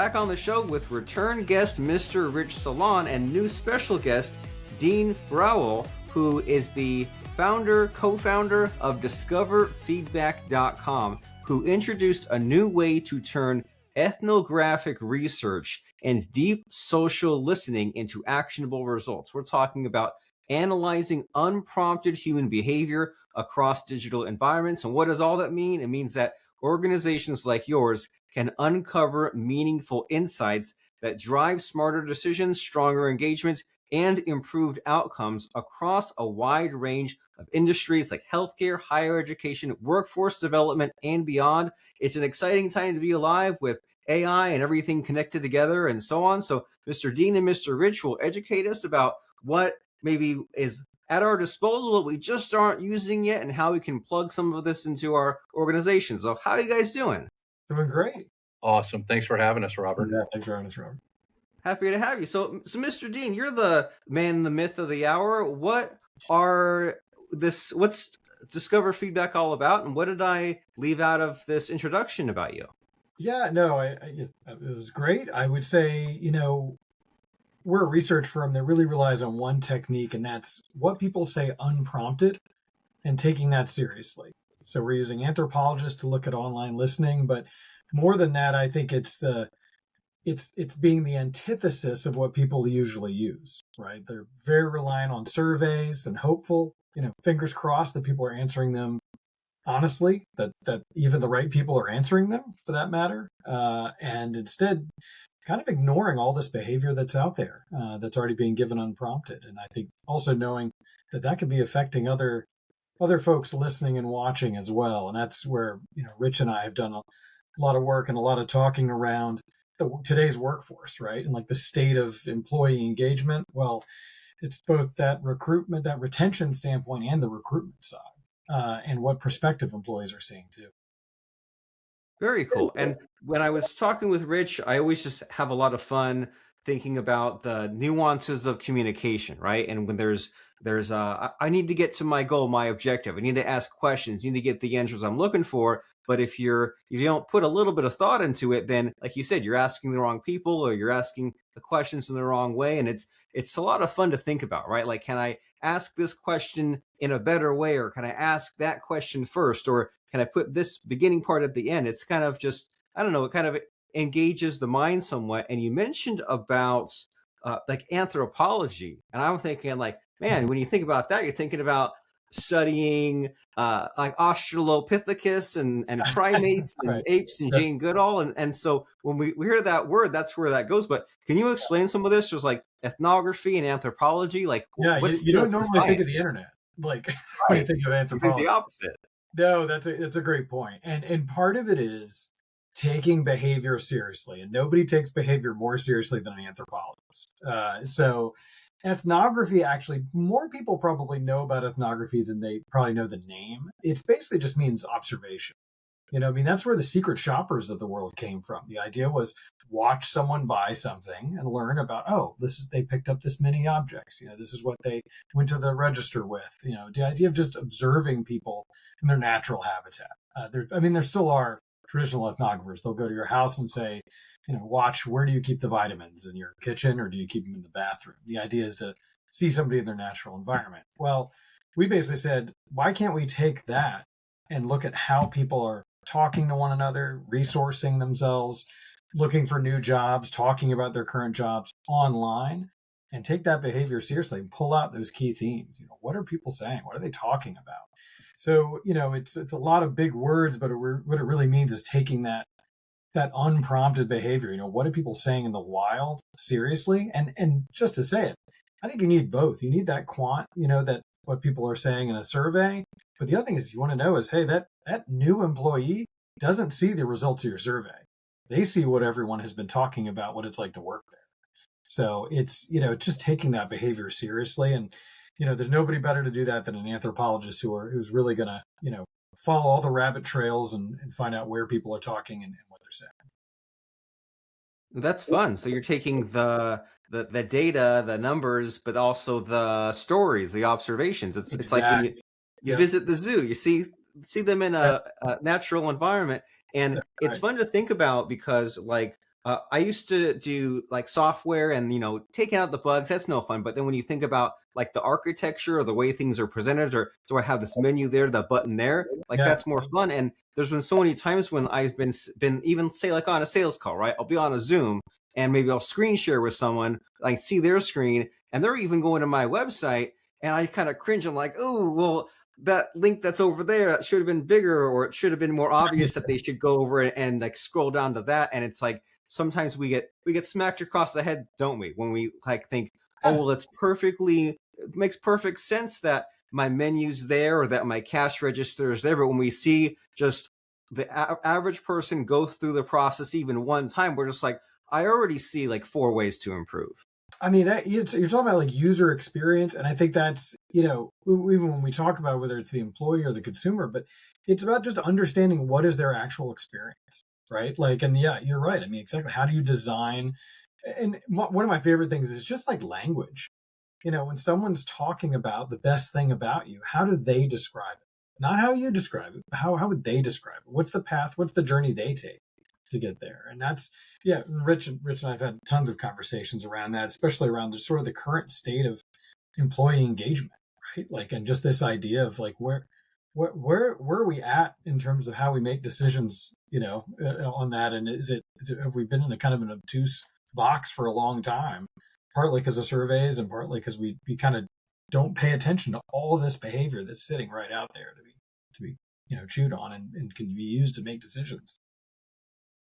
back on the show with return guest Mr. Rich Salon and new special guest Dean Browell, who is the co-founder of DiscoverFeedback.com, who introduced a new way to turn ethnographic research and deep social listening into actionable results. We're talking about analyzing unprompted human behavior across digital environments. And what does all that mean? It means that organizations like yours can uncover meaningful insights that drive smarter decisions, stronger engagement, and improved outcomes across a wide range of industries like healthcare, higher education, workforce development, and beyond. It's an exciting time to be alive with AI and everything connected together and so on. So Mr. Dean and Mr. Rich will educate us about what maybe is at our disposal, what we just aren't using yet, and how we can plug some of this into our organization. So how are you guys doing? Doing great. Awesome. Thanks for having us, Robert. Yeah, thanks for having us, Robert. Happy to have you. So Mr. Dean, you're the man, the myth of the hour. What's Discover Feedback all about, and what did I leave out of this introduction about you? Yeah, no, it was great. I would say, we're a research firm that really relies on one technique, and that's what people say unprompted and taking that seriously. So we're using anthropologists to look at online listening, but more than that, I think it's being the antithesis of what people usually use, right? They're very reliant on surveys and hopeful, fingers crossed that people are answering them honestly, that even the right people are answering them for that matter. And instead kind of ignoring all this behavior that's out there, that's already being given unprompted. And I think also knowing that could be affecting other folks listening and watching as well. And that's where, Rich and I have done a lot of work and a lot of talking around today's workforce, right? And like the state of employee engagement. Well, it's both that recruitment, that retention standpoint and the recruitment side, and what prospective employees are seeing too. Very cool. And when I was talking with Rich, I always just have a lot of fun thinking about the nuances of communication, right? And when there's I need to get to my goal, my objective. I need to ask questions, need to get the answers I'm looking for. But if you don't put a little bit of thought into it, then like you said, you're asking the wrong people, or you're asking the questions in the wrong way. And it's a lot of fun to think about, right? Like, can I ask this question in a better way, or can I ask that question first, or can I put this beginning part at the end? It's kind of just, I don't know, it kind of engages the mind somewhat. And you mentioned about like anthropology, and I'm thinking like, man, when you think about that, you're thinking about studying like Australopithecus and primates and Right. apes and Jane Goodall. And so when we hear that word, that's where that goes. But can you explain some of this? There's like ethnography and anthropology. Like, yeah, you don't normally think of the internet. Like when you think of anthropology. The opposite. No, that's a great point. And part of it is taking behavior seriously. And nobody takes behavior more seriously than an anthropologist. So ethnography, actually, more people probably know about ethnography than they probably know the name. It basically just means observation. That's where the secret shoppers of the world came from. The idea was watch someone buy something and learn about, they picked up this many objects. This is what they went to the register with. The idea of just observing people in their natural habitat. There still are traditional ethnographers. They'll go to your house and say, watch, where do you keep the vitamins in your kitchen, or do you keep them in the bathroom? The idea is to see somebody in their natural environment. Well, we basically said, why can't we take that and look at how people are talking to one another, resourcing themselves, looking for new jobs, talking about their current jobs online, and take that behavior seriously and pull out those key themes. What are people saying? What are they talking about? So, it's a lot of big words, but what it really means is taking that unprompted behavior. What are people saying in the wild seriously? And just to say it, I think you need both. You need that quant, that what people are saying in a survey. But the other thing is you want to know is, hey, that new employee doesn't see the results of your survey. They see what everyone has been talking about, what it's like to work there. So it's, just taking that behavior seriously. And, there's nobody better to do that than an anthropologist who's really going to, follow all the rabbit trails and find out where people are talking and what they're saying. That's fun. So you're taking the data, the numbers, but also the stories, the observations. It's like when you visit the zoo, you see them in a natural environment. And it's fun to think about because like I used to do like software and, taking out the bugs, that's no fun. But then when you think about like the architecture or the way things are presented, or do I have this menu there, the button there, like Yeah. that's more fun. And there's been so many times when I've been even say like on a sales call, right? I'll be on a Zoom and maybe I'll screen share with someone, like see their screen, and they're even going to my website, and I kind of cringe. I'm like, oh, well, that link that's over there, that should have been bigger, or it should have been more obvious that they should go over and like scroll down to that. And it's like, sometimes we get smacked across the head, don't we, when we like think, oh, well, it makes perfect sense that my menu's there or that my cash register is there. But when we see just the average person go through the process even one time, we're just like, I already see like 4 ways to improve. I mean, you're talking about like user experience, and I think that's, even when we talk about whether it's the employee or the consumer, but it's about just understanding what is their actual experience, right? Like, and yeah, you're right. I mean, exactly. How do you design? And one of my favorite things is just like language. When someone's talking about the best thing about you, how do they describe it? Not how you describe it, but how would they describe it? What's the path? What's the journey they take to get there? And that's, yeah, Rich and I've had tons of conversations around that, especially around the sort of the current state of employee engagement, right? Like, and just this idea of like where are we at in terms of how we make decisions, on that? And have we been in a kind of an obtuse box for a long time, partly because of surveys and partly because we kind of don't pay attention to all this behavior that's sitting right out there to be chewed on and can be used to make decisions.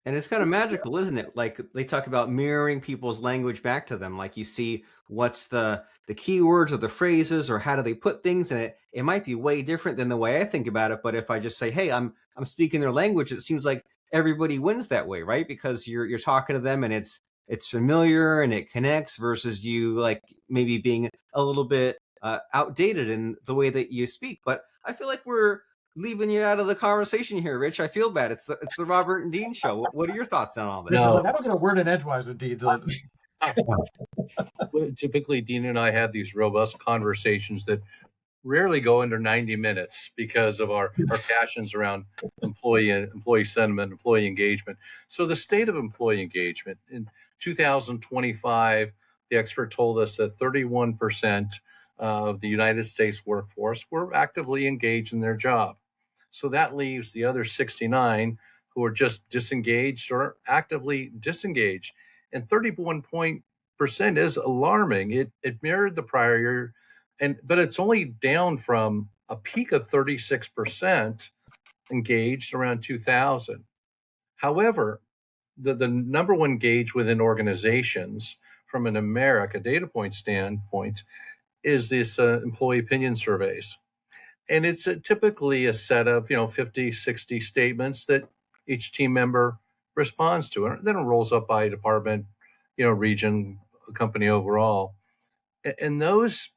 And it's kind of magical, isn't it? Like they talk about mirroring people's language back to them. Like you see what's the keywords or the phrases or how do they put things in it. It might be way different than the way I think about it. But if I just say, hey, I'm speaking their language, it seems like everybody wins that way, right? Because you're talking to them and it's familiar and it connects, versus you like maybe being a little bit outdated in the way that you speak. But I feel like we're leaving you out of the conversation here, Rich. I feel bad. It's the Robert and Dean show. What are your thoughts on all this? Rich is like, I don't get a word in edgewise with Dean. Typically, Dean and I have these robust conversations that rarely go under 90 minutes because of our passions around employee sentiment, employee engagement. So the state of employee engagement in 2025, the expert told us that 31% of the United States workforce were actively engaged in their job. So that leaves the other 69 who are just disengaged or actively disengaged. And 31% is alarming. It mirrored the prior year, but it's only down from a peak of 36% engaged around 2000. However, the number one engaged within organizations from an America data point standpoint is this employee opinion surveys. And it's typically a set of 50, 60 statements that each team member responds to, and then it rolls up by department, region, company overall. And those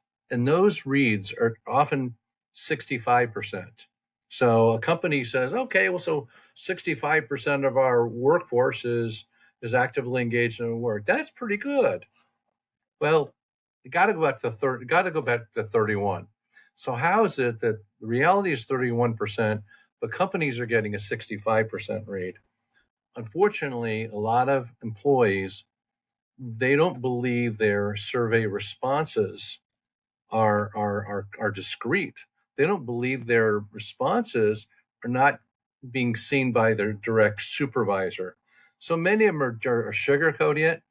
reads are often 65%. So a company says, okay, well, so 65% of our workforce is actively engaged in work. That's pretty good. Well, you got to go back to 31. So how is it that the reality is 31%, but companies are getting a 65% rate? Unfortunately, a lot of employees, they don't believe their survey responses are discrete. They don't believe their responses are not being seen by their direct supervisor. So many of them are sugarcoating it.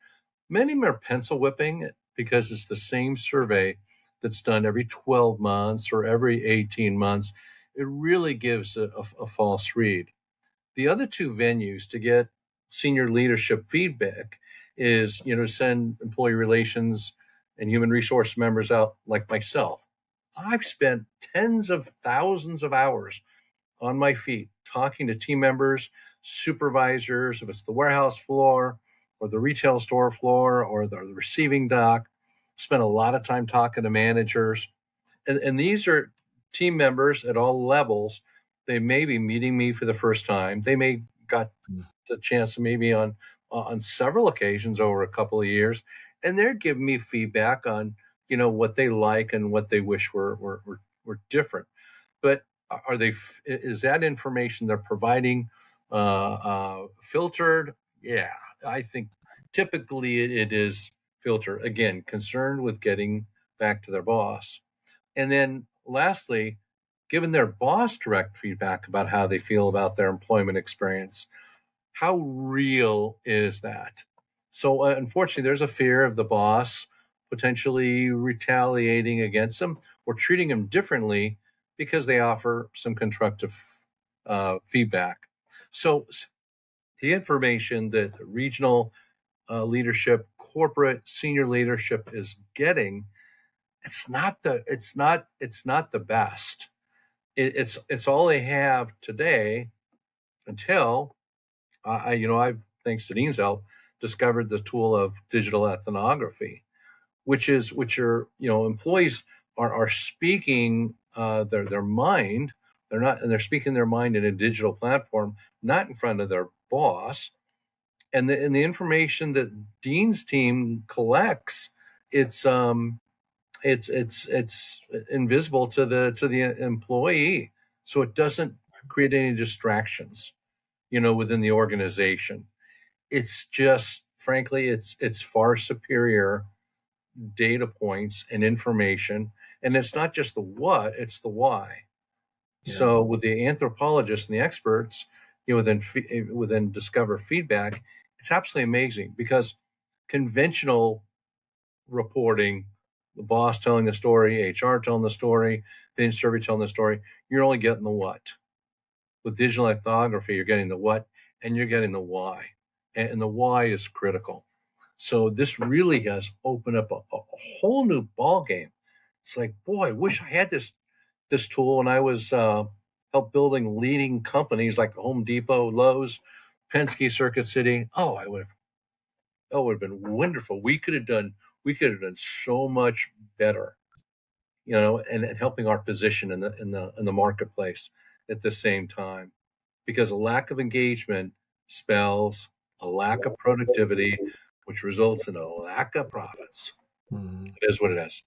Many of them are pencil whipping it because it's the same survey that's done every 12 months or every 18 months. It really gives a false read. The other two venues to get senior leadership feedback is, send employee relations and human resource members out like myself. I've spent tens of thousands of hours on my feet talking to team members, supervisors, if it's the warehouse floor or the retail store floor or the receiving dock. Spent a lot of time talking to managers. And these are team members at all levels. They may be meeting me for the first time. They may got the chance to meet me on several occasions over a couple of years. And they're giving me feedback on, what they like and what they wish were different. But is that information they're providing filtered? Yeah, I think typically it is filter, again, concerned with getting back to their boss. And then lastly, giving their boss direct feedback about how they feel about their employment experience. How real is that? So unfortunately, there's a fear of the boss potentially retaliating against them or treating them differently because they offer some constructive feedback. So the information that the regional leadership, corporate senior leadership is getting, it's not the best. It's all they have today until I've, thanks to Dean's help, discovered the tool of digital ethnography, which are, employees are speaking their mind. They're speaking their mind in a digital platform, not in front of their boss. And the information that Dean's team collects, it's invisible to the employee, so it doesn't create any distractions, within the organization. It's just, frankly, it's far superior data points and information, and it's not just the what, it's the why. Yeah. So with the anthropologists and the experts, within discover feedback, it's absolutely amazing, because conventional reporting, the boss telling the story, HR telling the story, the survey telling the story, you're only getting the what. With digital ethnography, you're getting the what and you're getting the why. And the why is critical. So this really has opened up a whole new ball game. It's like, boy, I wish I had this tool when I was help building leading companies like Home Depot, Lowe's, Penske, Circuit City. Oh, it would have been wonderful. We could have done so much better, and helping our position in the marketplace at the same time, because a lack of engagement spells a lack of productivity, which results in a lack of profits. It is what it is.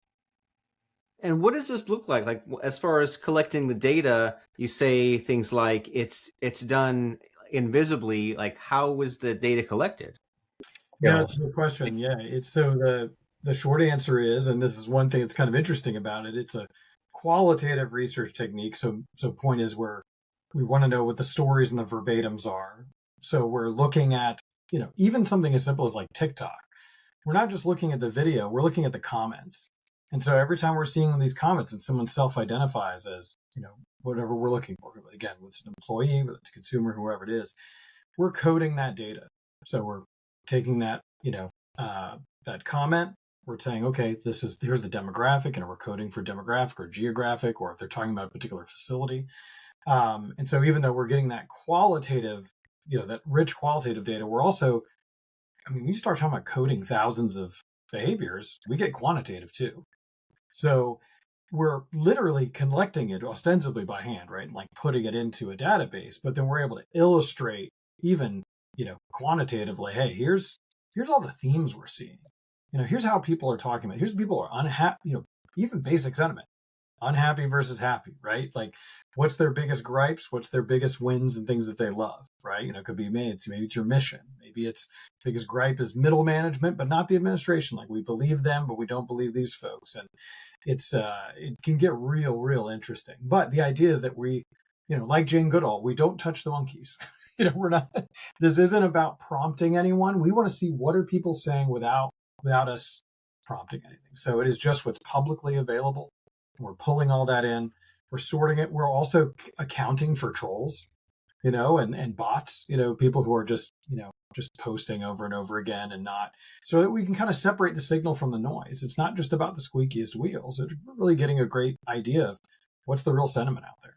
And what does this look like? Like, as far as collecting the data, you say things like it's done invisibly. Like, how was the data collected? Yeah, that's a good question. Yeah, it's so the short answer is, and this is one thing that's kind of interesting about it, it's a qualitative research technique. So point is, we want to know what the stories and the verbatims are. So we're looking at, even something as simple as like TikTok. We're not just looking at the video, we're looking at the comments. And so every time we're seeing these comments and someone self-identifies as, whatever we're looking for, again, whether it's an employee, whether it's a consumer, whoever it is, we're coding that data. So we're taking that, that comment, we're saying, okay, here's the demographic, and we're coding for demographic or geographic, or if they're talking about a particular facility. And so even though we're getting that qualitative, that rich qualitative data, we're also, when you start talking about coding thousands of behaviors, we get quantitative too. So we're literally collecting it ostensibly by hand, right? And like putting it into a database, but then we're able to illustrate even, quantitatively, hey, here's all the themes we're seeing. Here's how people are talking about it. Here's people are unhappy, even basic sentiment, unhappy versus happy, right? Like, what's their biggest gripes? What's their biggest wins and things that they love, right? It could be maybe it's your mission. Maybe it's biggest gripe is middle management, but not the administration. Like, we believe them, but we don't believe these folks. And it's it can get real interesting. But the idea is that we, like Jane Goodall, we don't touch the monkeys. We're not, this isn't about prompting anyone. We want to see what are people saying without us prompting anything. So it is just what's publicly available. We're pulling all that in. We're sorting it. We're also accounting for trolls, and bots, people who are just posting over and over again and not, so that we can kind of separate the signal from the noise. It's not just about the squeakiest wheels. It's really getting a great idea of what's the real sentiment out there.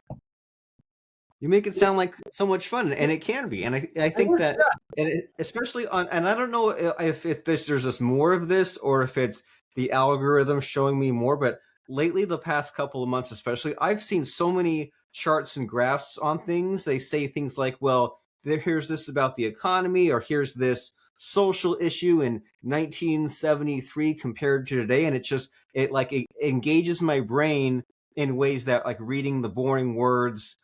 You make it sound like so much fun, and it can be. And I think that, and especially and I don't know if there's just more of this, or if it's the algorithm showing me more, but lately, the past couple of months especially, I've seen so many charts and graphs on things. They say things like, well, here's this about the economy, or here's this social issue in 1973 compared to today. And it engages my brain in ways that, like, reading the boring words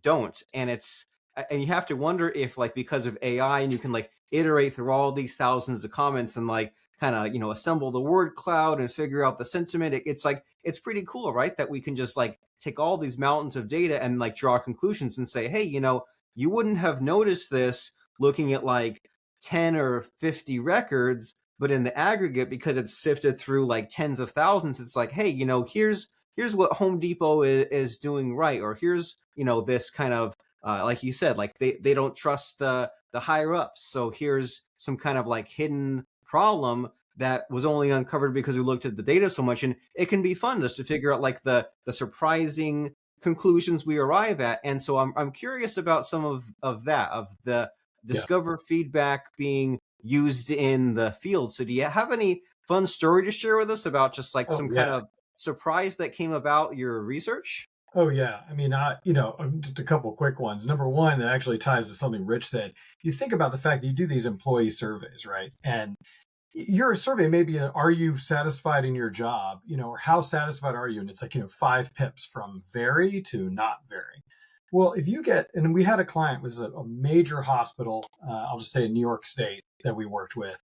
don't. And and you have to wonder if like because of AI and you can like iterate through all these thousands of comments and like kind of assemble the word cloud and figure out the sentiment. It's like it's pretty cool, right? That we can just like take all these mountains of data and like draw conclusions and say, hey, you wouldn't have noticed this looking at like 10 or 50 records, but in the aggregate, because it's sifted through like tens of thousands, it's like, hey, here's what Home Depot is doing right, or here's this kind of like you said, like they don't trust the higher ups, so here's some kind of like hidden problem that was only uncovered because we looked at the data so much. And it can be fun just to figure out like the surprising conclusions we arrive at. And so I'm curious about some of that, of the discover feedback being used in the field. So do you have any fun story to share with us about just like some kind of surprise that came about your research? Oh yeah. I mean, just a couple of quick ones. Number one, that actually ties to something Rich said. You think about the fact that you do these employee surveys, right? And your survey may be, are you satisfied in your job? Or how satisfied are you? And it's like, 5 pips from very to not very. Well, if you get, and we had a client, was a major hospital, I'll just say in New York State, that we worked with.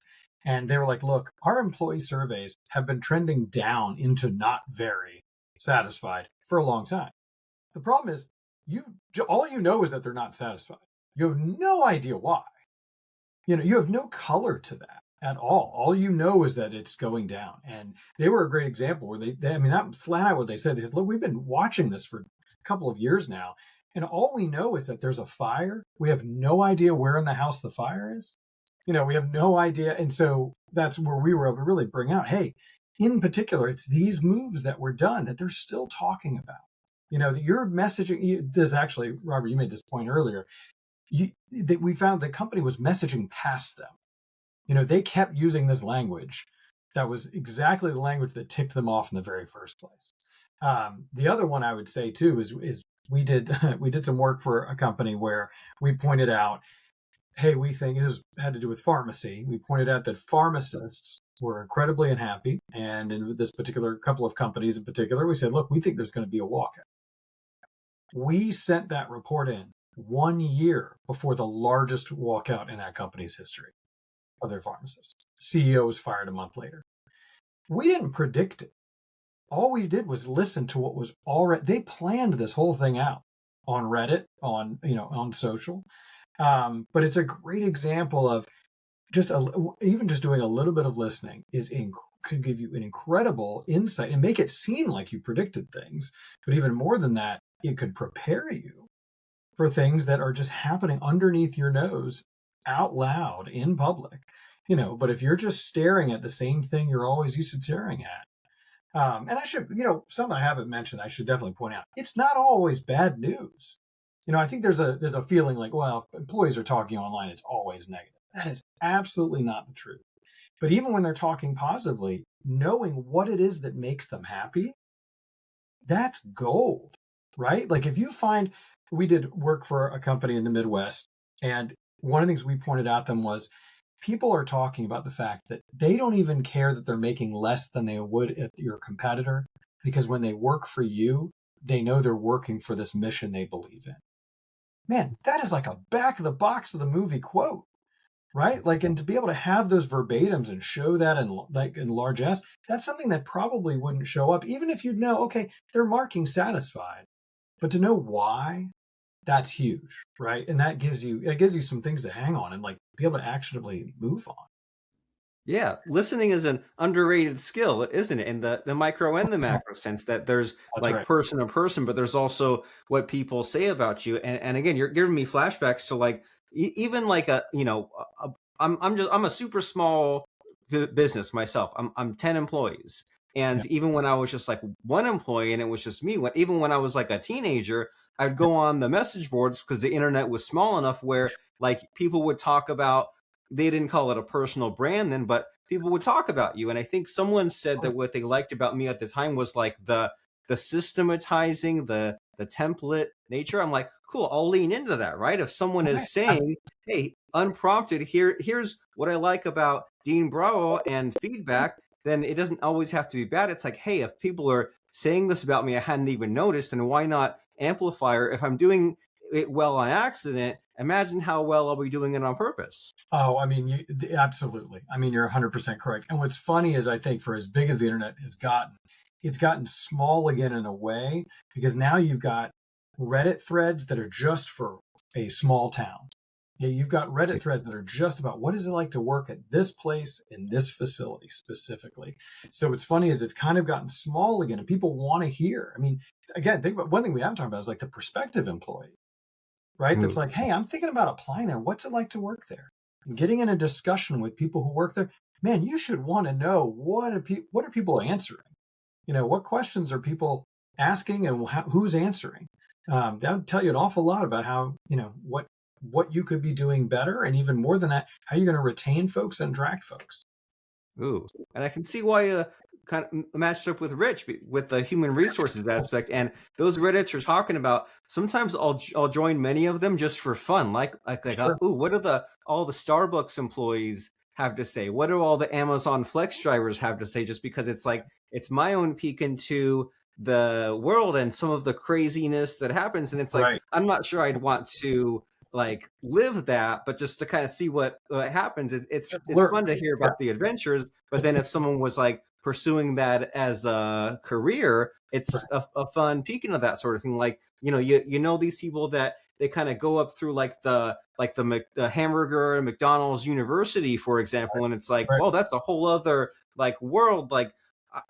And they were like, look, our employee surveys have been trending down into not very satisfied for a long time. The problem is all you know is that they're not satisfied. You have no idea why. You have no color to that at all. All you know is that it's going down. And they were a great example where that flat out what they said. They said, look, we've been watching this for a couple of years now. And all we know is that there's a fire. We have no idea where in the house the fire is. We have no idea. And so that's where we were able to really bring out, hey, in particular, it's these moves that were done that they're still talking about. That you're messaging. This actually, Robert, you made this point earlier. That we found the company was messaging past them. They kept using this language that was exactly the language that ticked them off in the very first place. The other one I would say too is we did some work for a company where we pointed out, hey, we think had to do with pharmacy. We pointed out that pharmacists were incredibly unhappy, and in this particular couple of companies in particular, we said, look, we think there's going to be a walkout. We sent that report in 1 year before the largest walkout in that company's history of their pharmacists. CEO was fired a month later. We didn't predict it. All we did was listen to what was already, they planned this whole thing out on Reddit, on social. But it's a great example of even just doing a little bit of listening could give you an incredible insight and make it seem like you predicted things. But even more than that, it could prepare you for things that are just happening underneath your nose out loud in public. But if you're just staring at the same thing you're always used to staring at, and I should, something I haven't mentioned, I should definitely point out, it's not always bad news. I think there's a feeling like, well, if employees are talking online, it's always negative. That is absolutely not the truth. But even when they're talking positively, knowing what it is that makes them happy, that's gold, right? Like if you find, we did work for a company in the Midwest, and one of the things we pointed out them was people are talking about the fact that they don't even care that they're making less than they would at your competitor, because when they work for you, they know they're working for this mission they believe in. Man, that is like a back of the box of the movie quote, right? Like, and to be able to have those verbatims and show that in large S, that's something that probably wouldn't show up, even if you'd know, okay, they're marking satisfied, but to know why, that's huge, right? And it gives you some things to hang on and like be able to actionably move on. Yeah, listening is an underrated skill, isn't it? In the micro and the macro sense, that there's That's like right. person to person, but there's also what people say about you. And again, you're giving me flashbacks to like even like I'm a super small business myself. I'm 10 employees, and even when I was just like one employee and it was just me, even when I was like a teenager, I'd go on the message boards because the internet was small enough where like people would talk about. They didn't call it a personal brand then, but people would talk about you. And I think someone said that what they liked about me at the time was like the systematizing, the template nature. I'm like, cool, I'll lean into that, right? If someone is saying, hey, unprompted, here's what I like about Dean Browell and feedback, then it doesn't always have to be bad. It's like, hey, if people are saying this about me I hadn't even noticed, then why not amplify? Or if I'm doing it well on accident, imagine how well are we doing it on purpose? Oh, I mean, absolutely. I mean, you're 100% correct. And what's funny is I think for as big as the internet has gotten, it's gotten small again in a way, because now you've got Reddit threads that are just for a small town. Yeah, you've got Reddit threads that are just about what is it like to work at this place in this facility specifically. So what's funny is it's kind of gotten small again, and people want to hear. I mean, again, think about one thing we haven't talked about is like the prospective employee, right? That's like, hey, I'm thinking about applying there. What's it like to work there? And getting in a discussion with people who work there. Man, you should want to know what are people answering? You know, what questions are people asking, and who's answering? That would tell you an awful lot about how, you know, what you could be doing better, and even more than that, how you're going to retain folks and attract folks. Ooh, and I can see why kind of matched up with Rich with the human resources aspect, and those Reddits you're talking about. Sometimes I'll join many of them just for fun, Sure. ooh, what do all the Starbucks employees have to say? What do all the Amazon Flex drivers have to say? Just because it's like it's my own peek into the world and some of the craziness that happens, and it's like Right. I'm not sure I'd want to like live that, but just to kind of see what happens. It's fun to hear about the adventures, but then if someone was like pursuing that as a career, it's a fun peek into that sort of thing. Like, you know these people that they kind of go up through like the hamburger and McDonald's University, for example, and it's like, well, that's a whole other like world. Like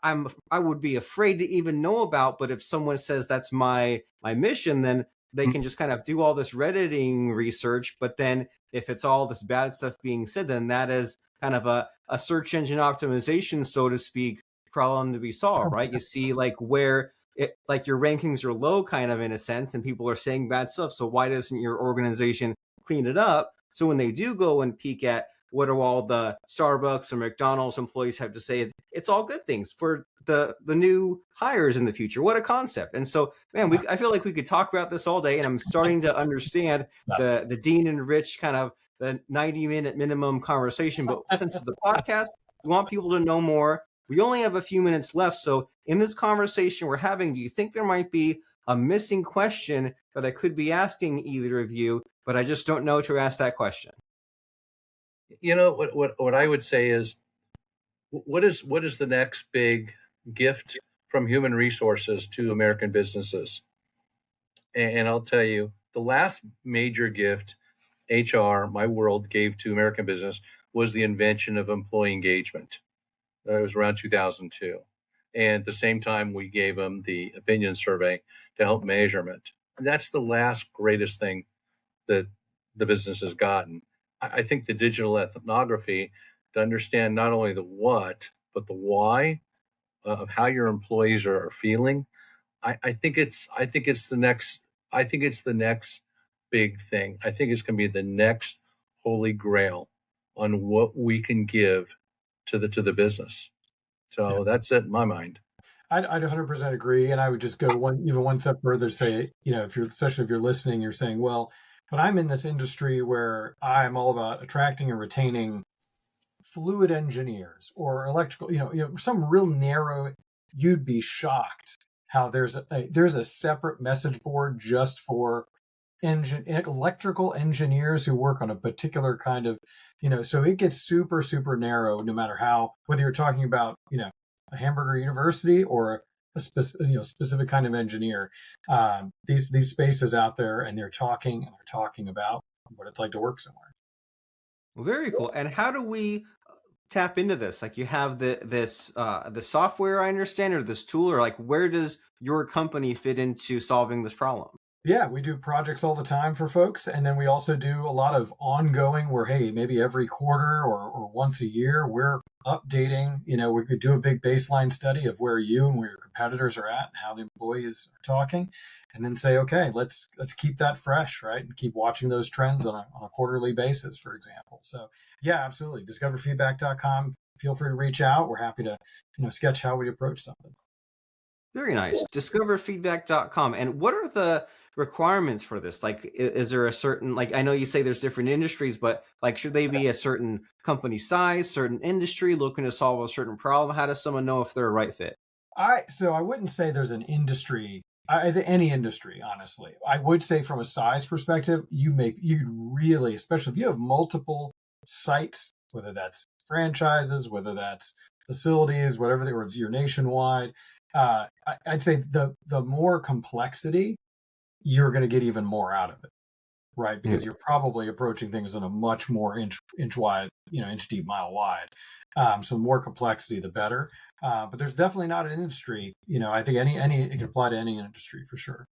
I would be afraid to even know about, but if someone says that's my mission, then they can just kind of do all this Redditing research. But then if it's all this bad stuff being said, then that is kind of a search engine optimization, so to speak, problem to be solved, right? You see like where it, like your rankings are low kind of in a sense, and people are saying bad stuff. So why doesn't your organization clean it up? So when they do go and peek at what do all the Starbucks or McDonald's employees have to say, it's all good things for the new hires in the future. What a concept. And so, man, I feel like we could talk about this all day, and I'm starting to understand the Dean and Rich kind of the 90-minute minimum conversation. But since it's a podcast, we want people to know more. We only have a few minutes left. So in this conversation we're having, do you think there might be a missing question that I could be asking either of you, but I just don't know to ask that question? You know, what I would say is, what is the next big gift from human resources to American businesses? And I'll tell you, the last major gift HR, my world, gave to American business was the invention of employee engagement. It was around 2002. And at the same time, we gave them the opinion survey to help measurement. And that's the last greatest thing that the business has gotten. I think the digital ethnography, to understand not only the what, but the why of how your employees are feeling. I think it's the next big thing. I think it's going to be the next holy grail on what we can give to the business. So that's it in my mind. I'd 100% agree, and I would just go even one step further. Say, you know, especially if you're listening, you're saying, well, but I'm in this industry where I'm all about attracting and retaining fluid engineers or electrical, you know, some real narrow. You'd be shocked how there's a separate message board just for electrical engineers who work on a particular kind of, you know, so it gets super, super narrow no matter whether you're talking about, you know, a hamburger university or a specific kind of engineer. These spaces out there, and they're talking about what it's like to work somewhere. Well, very cool. And how do we tap into this? Like, you have the software, I understand, or this tool, or like, where does your company fit into solving this problem? Yeah, we do projects all the time for folks. And then we also do a lot of ongoing where, hey, maybe every quarter or once a year, we're updating, you know, we could do a big baseline study of where you and where your competitors are at and how the employees are talking, and then say, okay, let's keep that fresh, right? And keep watching those trends on a quarterly basis, for example. So yeah, absolutely. Discoverfeedback.com. Feel free to reach out. We're happy to, you know, sketch how we approach something. Very nice. Discoverfeedback.com. And what are the requirements for this? Like, is there a certain, like, I know you say there's different industries, but like, should they be a certain company size, certain industry looking to solve a certain problem? How does someone know if they're a right fit? So I wouldn't say there's an industry as any industry, honestly, I would say from a size perspective, you really, especially if you have multiple sites, whether that's franchises, whether that's facilities, whatever or you're nationwide. I'd say the more complexity, you're going to get even more out of it, right? Because you're probably approaching things in a much more inch wide, inch deep, mile wide. So more complexity, the better. But there's definitely not an industry. I think it can apply to any industry for sure.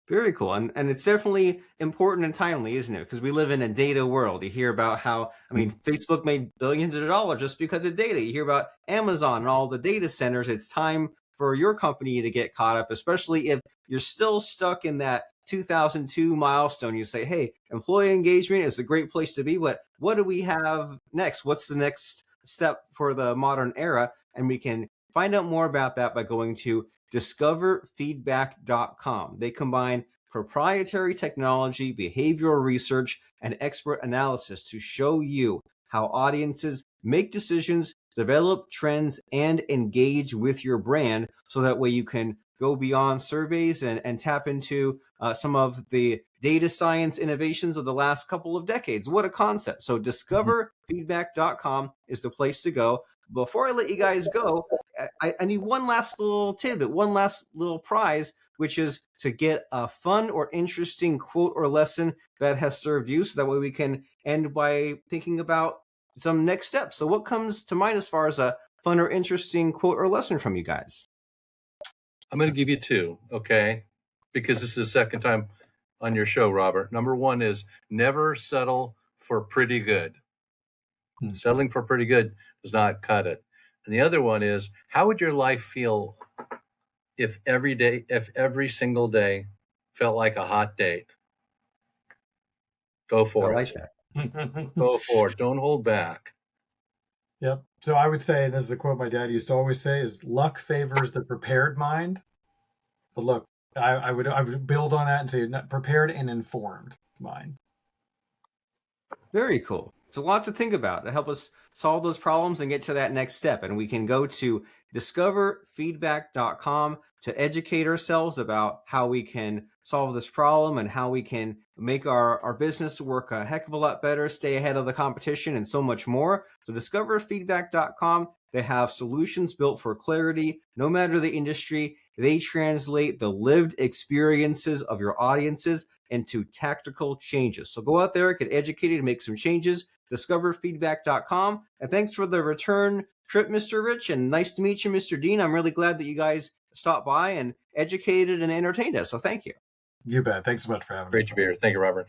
Very cool. And it's definitely important and timely, isn't it? Because we live in a data world. You hear about how, Facebook made billions of dollars just because of data. You hear about Amazon and all the data centers. It's time for your company to get caught up, especially if you're still stuck in that 2002 milestone. You say, hey, employee engagement is a great place to be, but what do we have next? What's the next step for the modern era? And we can find out more about that by going to discoverfeedback.com. They combine proprietary technology, behavioral research, and expert analysis to show you how audiences make decisions, develop trends, and engage with your brand, so that way you can go beyond surveys and tap into some of the data science innovations of the last couple of decades. What a concept. So discoverfeedback.com is the place to go. Before I let you guys go, I need one last little tidbit, one last little prize, which is to get a fun or interesting quote or lesson that has served you, so that way we can end by thinking about some next steps. So what comes to mind as far as a fun or interesting quote or lesson from you guys? I'm going to give you two, okay? Because this is the second time on your show, Robert. Number one is never settle for pretty good. Settling for pretty good does not cut it. And the other one is, how would your life feel if every single day felt like a hot date? Go for it. Go for it. Don't hold back. Yep. So I would say, this is a quote my dad used to always say, is luck favors the prepared mind. But look, I would build on that and say prepared and informed mind. Very cool. It's a lot to think about to help us solve those problems and get to that next step. And we can go to discoverfeedback.com to educate ourselves about how we can solve this problem and how we can make our business work a heck of a lot better, stay ahead of the competition, and so much more. So discoverfeedback.com, they have solutions built for clarity, no matter the industry. They translate the lived experiences of your audiences into tactical changes. So go out there, get educated, and make some changes. Discoverfeedback.com. And thanks for the return trip, Mr. Rich, and nice to meet you, Mr. Dean. I'm really glad that you guys stopped by and educated and entertained us. So thank you. You bet. Thanks so much for having us. Great to be here. Thank you, Robert.